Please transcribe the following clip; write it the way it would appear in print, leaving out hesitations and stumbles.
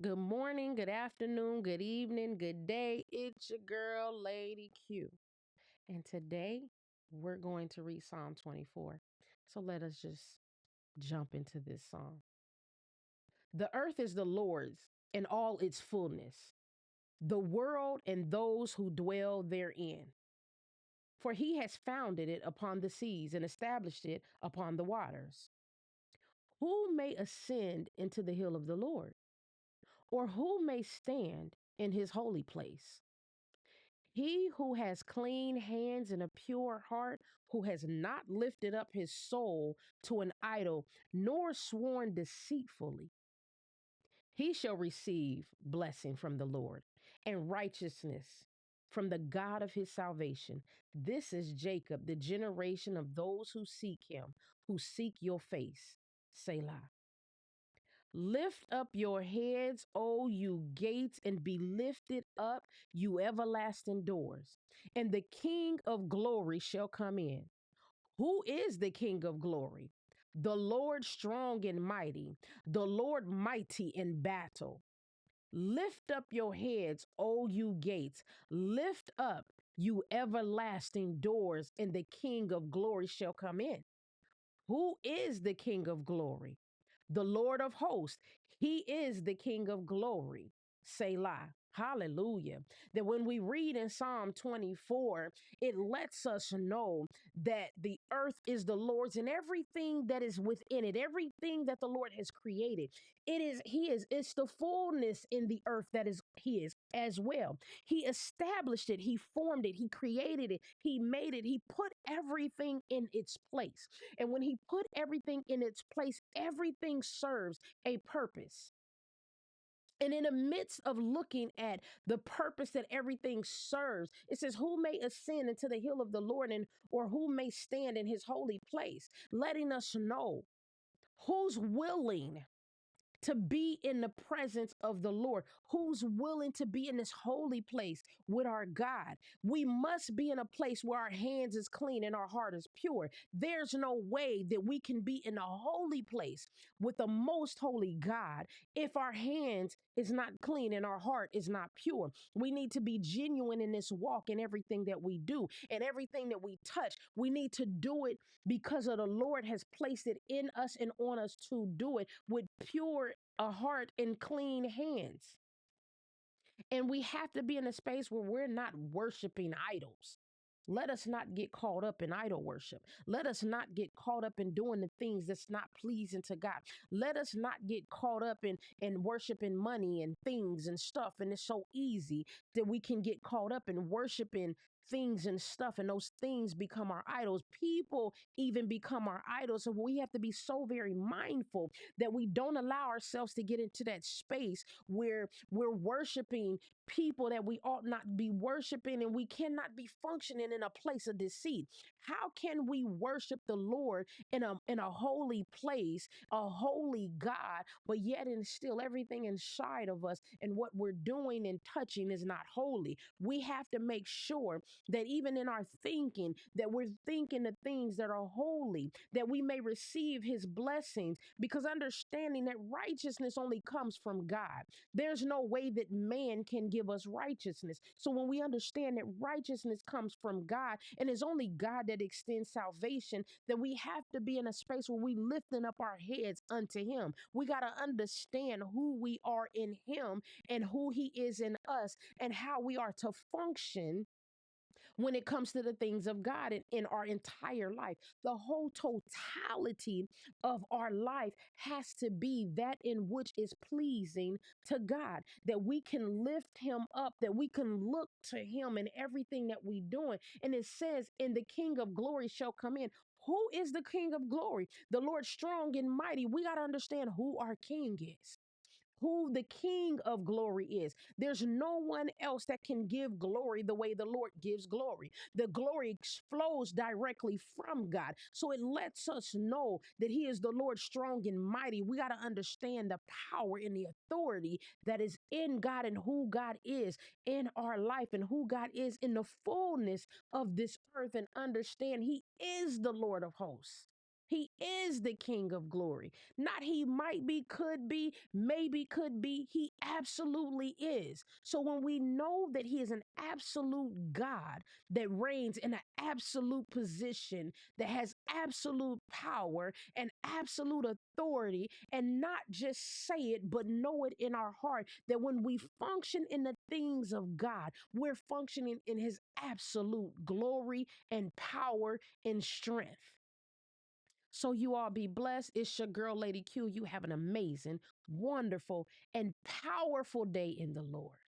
good morning, good afternoon, good evening, good day. It's your girl, Lady Q. And today we're going to read Psalm 24. So let us just jump into this psalm. The earth is the Lord's and all its fullness, the world and those who dwell therein. For he has founded it upon the seas and established it upon the waters. Who may ascend into the hill of the Lord? Or who may stand in his holy place? He who has clean hands and a pure heart, who has not lifted up his soul to an idol, nor sworn deceitfully, he shall receive blessing from the Lord and righteousness from the God of his salvation. This is Jacob, the generation of those who seek him, who seek your face. Selah. Lift up your heads, O you gates, and be lifted up, you everlasting doors, and the King of glory shall come in. Who is the King of glory? The Lord strong and mighty, the Lord mighty in battle. Lift up your heads, O you gates. Lift up, you everlasting doors, and the King of glory shall come in. Who is the King of glory? The Lord of hosts. He is the King of glory. Selah. Hallelujah. That when we read in Psalm 24, it lets us know that the earth is the Lord's and everything that is within it, everything that the Lord has created. It's the fullness in the earth that is His as well. He established it, He formed it, He created it, He made it, He put everything in its place. And when He put everything in its place, everything serves a purpose. And in the midst of looking at the purpose that everything serves, it says, who may ascend into the hill of the Lord, and or who may stand in his holy place, letting us know who's willing to be in the presence of the Lord, who's willing to be in this holy place with our God. We must be in a place where our hands is clean and our heart is pure. There's no way that we can be in a holy place with the most holy God if our hands is not clean and our heart is not pure. We need to be genuine in this walk in everything that we do and everything that we touch. We need to do it because of the Lord has placed it in us and on us to do it with pure a heart and clean hands. And we have to be in a space where we're not worshiping idols. Let us not get caught up in idol worship. Let us not get caught up in doing the things that's not pleasing to God. Let us not get caught up in worshiping money and things and stuff. And it's so easy that we can get caught up in worshiping things and stuff, and those things become our idols. People even become our idols. So we have to be so very mindful that we don't allow ourselves to get into that space where we're worshiping people that we ought not be worshiping, and we cannot be functioning in a place of deceit. How can we worship the Lord in a holy place, a holy God, but yet and still everything inside of us and what we're doing and touching is not holy? We have to make sure that even in our thinking, that we're thinking the things that are holy, that we may receive his blessings, because understanding that righteousness only comes from God. There's no way that man can give us righteousness. So when we understand that righteousness comes from God and it's only God that extends salvation, then we have to be in a space where we lifting up our heads unto him. We got to understand who we are in him and who he is in us and how we are to function when it comes to the things of God in our entire life. The whole totality of our life has to be that in which is pleasing to God, that we can lift him up, that we can look to him in everything that we're doing. And it says, and the King of glory shall come in. Who is the King of glory? The Lord strong and mighty. We got to understand who our King is, who the King of glory is. There's no one else that can give glory the way the Lord gives glory. The glory flows directly from God. So it lets us know that he is the Lord strong and mighty. We got to understand the power and the authority that is in God and who God is in our life and who God is in the fullness of this earth, and understand he is the Lord of hosts. He is the King of glory. Not he might be, could be, maybe could be. He absolutely is. So when we know that he is an absolute God that reigns in an absolute position, that has absolute power and absolute authority, and not just say it, but know it in our heart, that when we function in the things of God, we're functioning in his absolute glory and power and strength. So you all be blessed. It's your girl, Lady Q. You have an amazing, wonderful, and powerful day in the Lord.